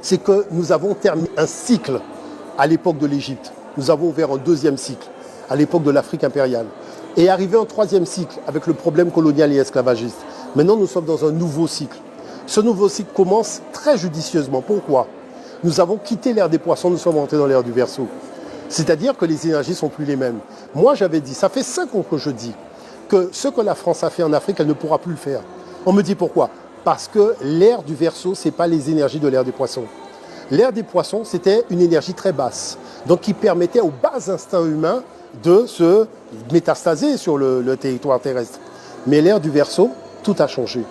c'est que nous avons terminé un cycle à l'époque de l'Égypte. Nous avons ouvert un deuxième cycle à l'époque de l'Afrique impériale. Et arrivé un troisième cycle avec le problème colonial et esclavagiste. Maintenant, nous sommes dans un nouveau cycle. Ce nouveau cycle commence très judicieusement. Pourquoi ? Nous avons quitté l'ère des poissons, nous sommes entrés dans l'ère du Verseau. C'est-à-dire que les énergies ne sont plus les mêmes. Moi, j'avais dit, ça fait 5 ans que je dis que ce que la France a fait en Afrique, elle ne pourra plus le faire. On me dit pourquoi ? Parce que l'ère du Verseau, ce n'est pas les énergies de l'ère des poissons. L'ère des poissons, c'était une énergie très basse, donc qui permettait aux bas instincts humains de se métastaser sur le territoire terrestre. Mais l'ère du Verseau, tout a changé.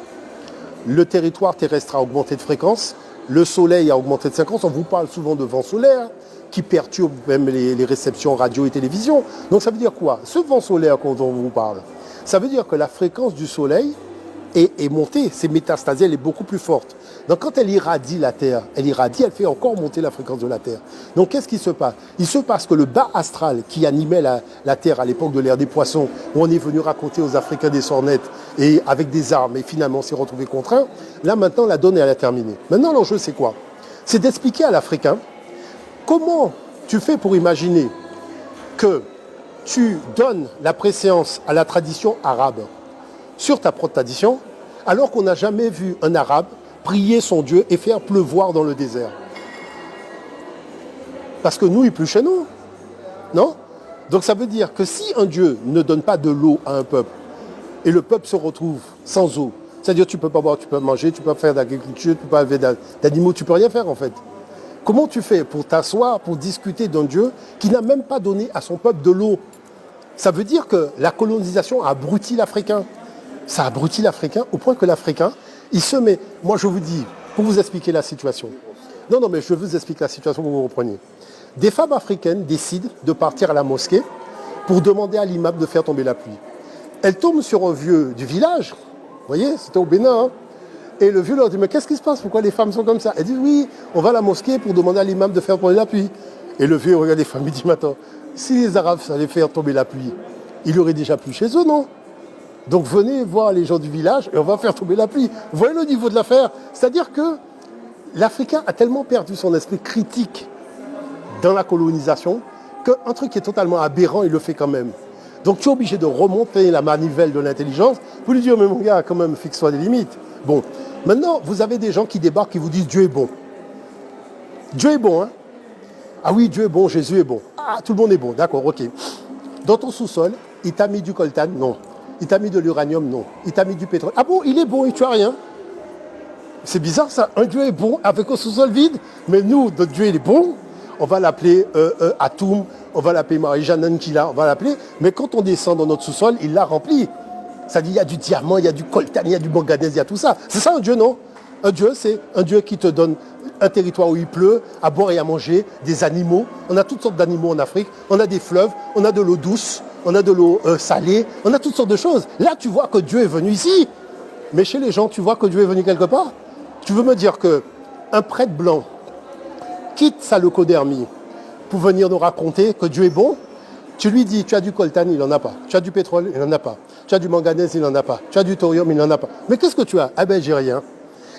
Le territoire terrestre a augmenté de fréquence, le soleil a augmenté de fréquence. On vous parle souvent de vent solaire qui perturbe même les réceptions radio et télévision. Donc ça veut dire quoi ? Ce vent solaire dont on vous parle, ça veut dire que la fréquence du soleil est montée, c'est métastasée, elle est beaucoup plus forte. Donc quand elle irradie la Terre, elle fait encore monter la fréquence de la Terre. Donc qu'est-ce qui se passe ? Il se passe que le bas astral qui animait la Terre à l'époque de l'ère des poissons, où on est venu raconter aux Africains des sornettes et avec des armes, et finalement on s'est retrouvé contraint, là maintenant la donne elle a terminé. Maintenant l'enjeu c'est quoi ? C'est d'expliquer à l'Africain comment tu fais pour imaginer que tu donnes la préséance à la tradition arabe sur ta propre tradition, alors qu'on n'a jamais vu un arabe prier son Dieu et faire pleuvoir dans le désert. Parce que nous, il pleut chez nous. Non ? Donc ça veut dire que si un Dieu ne donne pas de l'eau à un peuple, et le peuple se retrouve sans eau, c'est-à-dire tu ne peux pas boire, tu peux manger, tu ne peux pas faire d'agriculture, tu ne peux pas élever d'animaux, tu ne peux rien faire en fait. Comment tu fais pour t'asseoir, pour discuter d'un Dieu qui n'a même pas donné à son peuple de l'eau ? Ça veut dire que la colonisation a abruti l'Africain. Ça a abruti l'Africain au point que l'Africain, il se met... Moi, je vous dis, pour vous expliquer la situation. Non, mais je vous explique la situation pour que vous repreniez. Des femmes africaines décident de partir à la mosquée pour demander à l'imam de faire tomber la pluie. Elles tombent sur un vieux du village. Vous voyez, c'était au Bénin. Hein, et le vieux leur dit, mais qu'est-ce qui se passe ? Pourquoi les femmes sont comme ça ? Elles disent, oui, on va à la mosquée pour demander à l'imam de faire tomber la pluie. Et le vieux regarde les femmes et dit, mais attends, si les Arabes allaient faire tomber la pluie, il aurait déjà plu chez eux, non ? Donc venez voir les gens du village et on va faire tomber la pluie. Vous voyez le niveau de l'affaire ? C'est-à-dire que l'Africain a tellement perdu son esprit critique dans la colonisation qu'un truc qui est totalement aberrant, il le fait quand même. Donc tu es obligé de remonter la manivelle de l'intelligence pour lui dire, mais mon gars, quand même, fixe-toi des limites. Bon, maintenant, vous avez des gens qui débarquent qui vous disent, Dieu est bon. Dieu est bon, hein ? Ah oui, Dieu est bon, Jésus est bon. Ah, tout le monde est bon, d'accord, ok. Dans ton sous-sol, il t'a mis du coltan ? Non. Il t'a mis de l'uranium? Non. Il t'a mis du pétrole? Ah bon, il est bon et tu as rien? C'est bizarre ça. Un Dieu est bon avec un sous-sol vide, mais nous, notre Dieu, il est bon. On va l'appeler Atum, on va l'appeler Marie-Jeanne Ankila, on va l'appeler. Mais quand on descend dans notre sous-sol, il l'a rempli. Ça dit, il y a du diamant, il y a du coltan, il y a du manganèse, il y a tout ça. C'est ça un Dieu, non? Un Dieu, c'est un Dieu qui te donne un territoire où il pleut, à boire et à manger, des animaux. On a toutes sortes d'animaux en Afrique. On a des fleuves, on a de l'eau douce, on a de l'eau salée, on a toutes sortes de choses. Là, tu vois que Dieu est venu ici. Mais chez les gens, tu vois que Dieu est venu quelque part. Tu veux me dire qu'un prêtre blanc quitte sa leucodermie pour venir nous raconter que Dieu est bon? Tu lui dis, tu as du coltan, il n'en a pas. Tu as du pétrole, il n'en a pas. Tu as du manganèse, il n'en a pas. Tu as du thorium, il n'en a pas. Mais qu'est-ce que tu as? Ah ben, j'ai rien.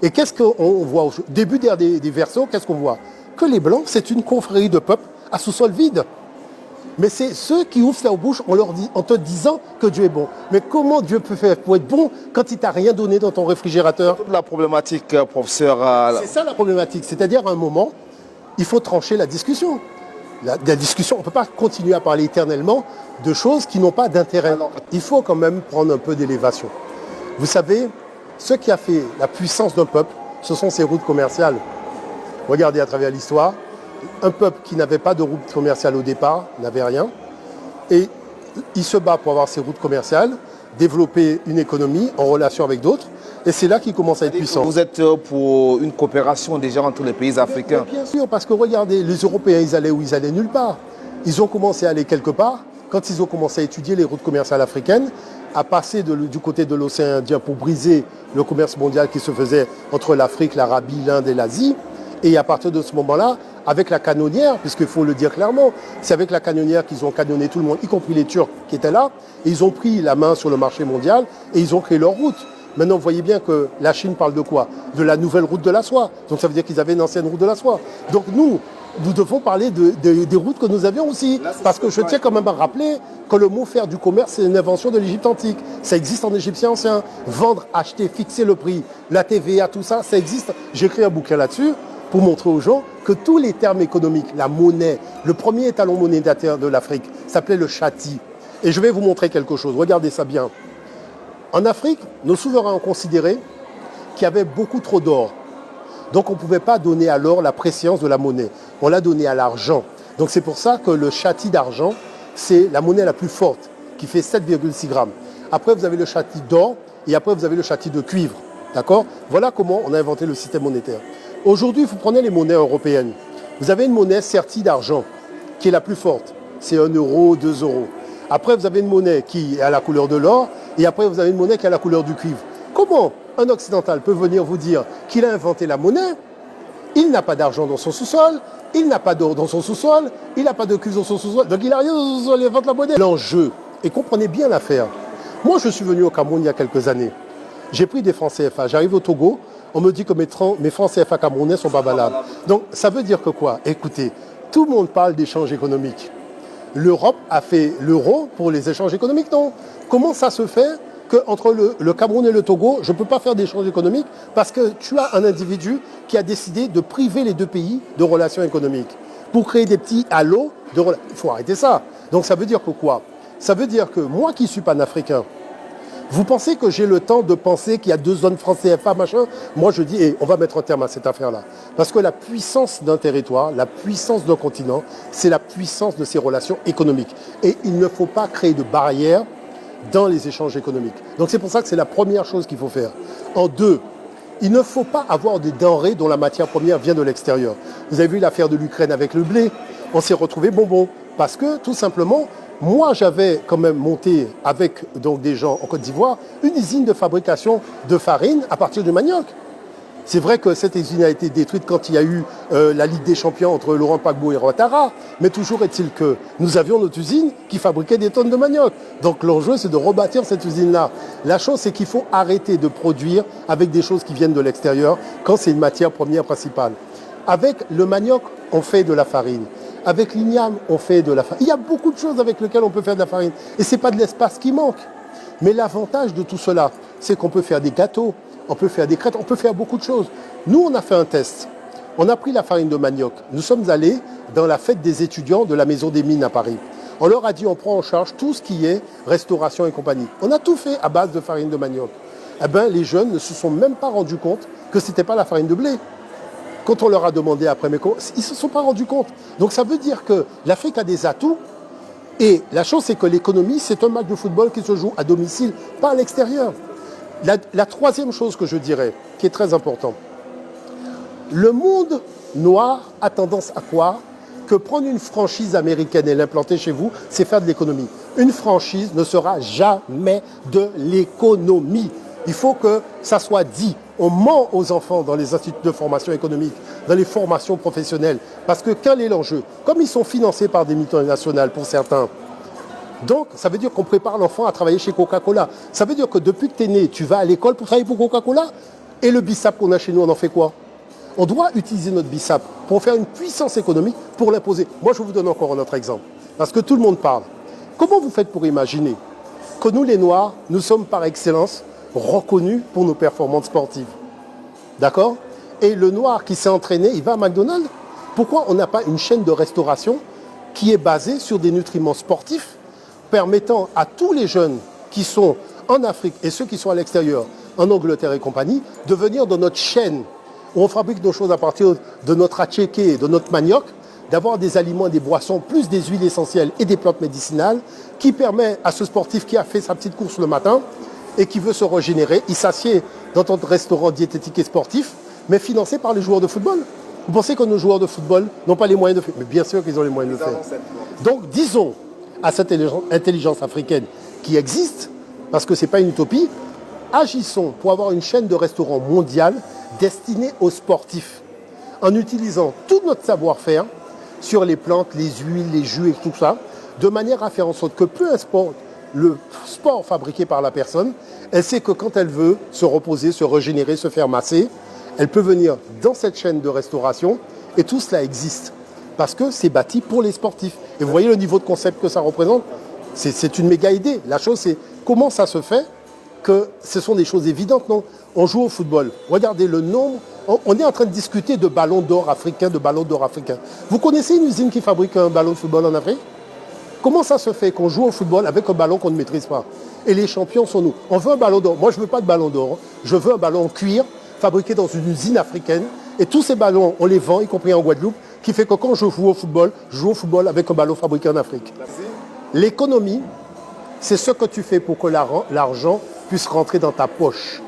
Et qu'est-ce qu'on voit au début des Verseaux? Qu'est-ce qu'on voit? Que les Blancs, c'est une confrérie de peuples à sous-sol vide. Mais c'est ceux qui ouvrent leur bouche en te disant que Dieu est bon. Mais comment Dieu peut faire pour être bon quand il t'a rien donné dans ton réfrigérateur? Toute la problématique, professeur. C'est ça la problématique. C'est-à-dire, à un moment, il faut trancher la discussion. La discussion, on ne peut pas continuer à parler éternellement de choses qui n'ont pas d'intérêt. Il faut quand même prendre un peu d'élévation. Vous savez, ce qui a fait la puissance d'un peuple, ce sont ses routes commerciales. Regardez à travers l'histoire, un peuple qui n'avait pas de route commerciale au départ, n'avait rien, et il se bat pour avoir ses routes commerciales, développer une économie en relation avec d'autres, et c'est là qu'il commence à être puissant. Vous êtes pour une coopération déjà entre les pays africains? Bien sûr, parce que regardez, les Européens, ils allaient où? Ils allaient nulle part. Ils ont commencé à aller quelque part, quand ils ont commencé à étudier les routes commerciales africaines, à passer du côté de l'océan Indien pour briser le commerce mondial qui se faisait entre l'Afrique, l'Arabie, l'Inde et l'Asie. Et à partir de ce moment-là, avec la canonnière, puisqu'il faut le dire clairement, c'est avec la canonnière qu'ils ont canonné tout le monde, y compris les Turcs qui étaient là, et ils ont pris la main sur le marché mondial et ils ont créé leur route. Maintenant, vous voyez bien que la Chine parle de quoi? De la nouvelle route de la soie. Donc ça veut dire qu'ils avaient une ancienne route de la soie. Donc nous devons parler des routes que nous avions aussi. Parce que je tiens quand même à rappeler que le mot faire du commerce, c'est une invention de l'Égypte antique. Ça existe en égyptien ancien. Vendre, acheter, fixer le prix, la TVA, tout ça, ça existe. J'ai écrit un bouquin là-dessus pour montrer aux gens que tous les termes économiques, la monnaie, le premier étalon monétaire de l'Afrique s'appelait le chati. Et je vais vous montrer quelque chose. Regardez ça bien. En Afrique, nos souverains ont considéré qu'il y avait beaucoup trop d'or. Donc on ne pouvait pas donner à l'or la préséance de la monnaie. On l'a donné à l'argent. Donc c'est pour ça que le chati d'argent, c'est la monnaie la plus forte, qui fait 7,6 grammes. Après, vous avez le chati d'or et après, vous avez le chati de cuivre. D'accord? Voilà comment on a inventé le système monétaire. Aujourd'hui, vous prenez les monnaies européennes. Vous avez une monnaie sertie d'argent, qui est la plus forte. C'est 1 euro, 2 euros. Après, vous avez une monnaie qui est à la couleur de l'or et après, vous avez une monnaie qui est à la couleur du cuivre. Comment un occidental peut venir vous dire qu'il a inventé la monnaie? Il n'a pas d'argent dans son sous-sol, il n'a pas d'or dans son sous-sol, il n'a pas de cuivre dans son sous-sol, donc il n'a rien dans son sous-sol, il invente la monnaie. L'enjeu, et comprenez bien l'affaire. Moi, je suis venu au Cameroun il y a quelques années. J'ai pris des francs CFA. J'arrive au Togo, on me dit que mes francs CFA camerounais ne sont pas valables. Donc, ça veut dire que quoi? Écoutez, tout le monde parle d'échanges économiques. L'Europe a fait l'euro pour les échanges économiques, non? Comment ça se fait qu'entre le Cameroun et le Togo, je ne peux pas faire d'échanges économiques parce que tu as un individu qui a décidé de priver les deux pays de relations économiques pour créer des petits halos de relations. Il faut arrêter ça. Donc ça veut dire que quoi? Ça veut dire que moi qui suis panafricain, vous pensez que j'ai le temps de penser qu'il y a 2 zones francs CFA, machin? Moi, je dis, on va mettre un terme à cette affaire-là. Parce que la puissance d'un territoire, la puissance d'un continent, c'est la puissance de ses relations économiques. Et il ne faut pas créer de barrières dans les échanges économiques. Donc c'est pour ça que c'est la première chose qu'il faut faire. En 2, il ne faut pas avoir des denrées dont la matière première vient de l'extérieur. Vous avez vu l'affaire de l'Ukraine avec le blé. On s'est retrouvé bonbon. Parce que, tout simplement, moi, j'avais quand même monté avec donc, des gens en Côte d'Ivoire une usine de fabrication de farine à partir du manioc. C'est vrai que cette usine a été détruite quand il y a eu la Ligue des Champions entre Laurent Gbagbo et Ouattara, mais toujours est-il que nous avions notre usine qui fabriquait des tonnes de manioc. Donc l'enjeu, c'est de rebâtir cette usine-là. La chose, c'est qu'il faut arrêter de produire avec des choses qui viennent de l'extérieur quand c'est une matière première principale. Avec le manioc, on fait de la farine. Avec l'igname, on fait de la farine. Il y a beaucoup de choses avec lesquelles on peut faire de la farine. Et ce n'est pas de l'espace qui manque. Mais l'avantage de tout cela, c'est qu'on peut faire des gâteaux, on peut faire des crêpes, on peut faire beaucoup de choses. Nous, on a fait un test. On a pris la farine de manioc. Nous sommes allés dans la fête des étudiants de la Maison des Mines à Paris. On leur a dit, on prend en charge tout ce qui est restauration et compagnie. On a tout fait à base de farine de manioc. Eh bien, les jeunes ne se sont même pas rendus compte que ce n'était pas la farine de blé. Quand on leur a demandé après, mais ils ne se sont pas rendus compte. Donc ça veut dire que l'Afrique a des atouts. Et la chose, c'est que l'économie, c'est un match de football qui se joue à domicile, pas à l'extérieur. La troisième chose que je dirais, qui est très importante, le monde noir a tendance à croire que prendre une franchise américaine et l'implanter chez vous, c'est faire de l'économie. Une franchise ne sera jamais de l'économie. Il faut que ça soit dit. On ment aux enfants dans les instituts de formation économique, dans les formations professionnelles. Parce que quel est l'enjeu? Comme ils sont financés par des multinationales pour certains, donc ça veut dire qu'on prépare l'enfant à travailler chez Coca-Cola. Ça veut dire que depuis que tu es né, tu vas à l'école pour travailler pour Coca-Cola. Et le BISAP qu'on a chez nous, on en fait quoi? On doit utiliser notre BISAP pour faire une puissance économique, pour l'imposer. Moi, je vous donne encore un autre exemple. Parce que tout le monde parle. Comment vous faites pour imaginer que nous, les Noirs, nous sommes par excellence reconnus pour nos performances sportives? D'accord? Et le Noir qui s'est entraîné, il va à McDonald's. Pourquoi on n'a pas une chaîne de restauration qui est basée sur des nutriments sportifs permettant à tous les jeunes qui sont en Afrique et ceux qui sont à l'extérieur, en Angleterre et compagnie, de venir dans notre chaîne où on fabrique nos choses à partir de notre attiéké, de notre manioc, d'avoir des aliments, des boissons, plus des huiles essentielles et des plantes médicinales qui permet à ce sportif qui a fait sa petite course le matin et qui veut se régénérer, il s'assied dans notre restaurant diététique et sportif, mais financé par les joueurs de football. Vous pensez que nos joueurs de football n'ont pas les moyens de faire? Mais bien sûr qu'ils ont les moyens de le faire. Donc disons à cette intelligence africaine qui existe, parce que ce n'est pas une utopie, agissons pour avoir une chaîne de restaurants mondiale destinée aux sportifs, en utilisant tout notre savoir-faire sur les plantes, les huiles, les jus et tout ça, de manière à faire en sorte que peu importe le sport fabriqué par la personne, Elle sait que quand elle veut se reposer, se régénérer, se faire masser, elle peut venir dans cette chaîne de restauration et tout cela existe. Parce que c'est bâti pour les sportifs. Et vous voyez le niveau de concept que ça représente, c'est une méga idée. La chose, c'est comment ça se fait que ce sont des choses évidentes, non? On joue au football. Regardez le nombre. On est en train de discuter de ballons d'or africains, de ballons d'or africains. Vous connaissez une usine qui fabrique un ballon de football en Afrique? Comment ça se fait qu'on joue au football avec un ballon qu'on ne maîtrise pas? Et les champions sont nous. On veut un ballon d'or. Moi, je ne veux pas de ballon d'or. Je veux un ballon en cuir fabriqué dans une usine africaine. Et tous ces ballons, on les vend, y compris en Guadeloupe, qui fait que quand je joue au football avec un ballon fabriqué en Afrique. L'économie, c'est ce que tu fais pour que l'argent puisse rentrer dans ta poche.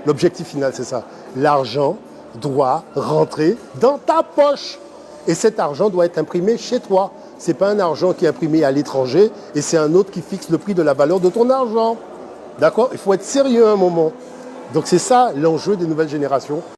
L'objectif final, c'est ça. L'argent doit rentrer dans ta poche. Et cet argent doit être imprimé chez toi. Ce n'est pas un argent qui est imprimé à l'étranger et c'est un autre qui fixe le prix de la valeur de ton argent. D'accord? Il faut être sérieux à un moment. Donc c'est ça l'enjeu des nouvelles générations.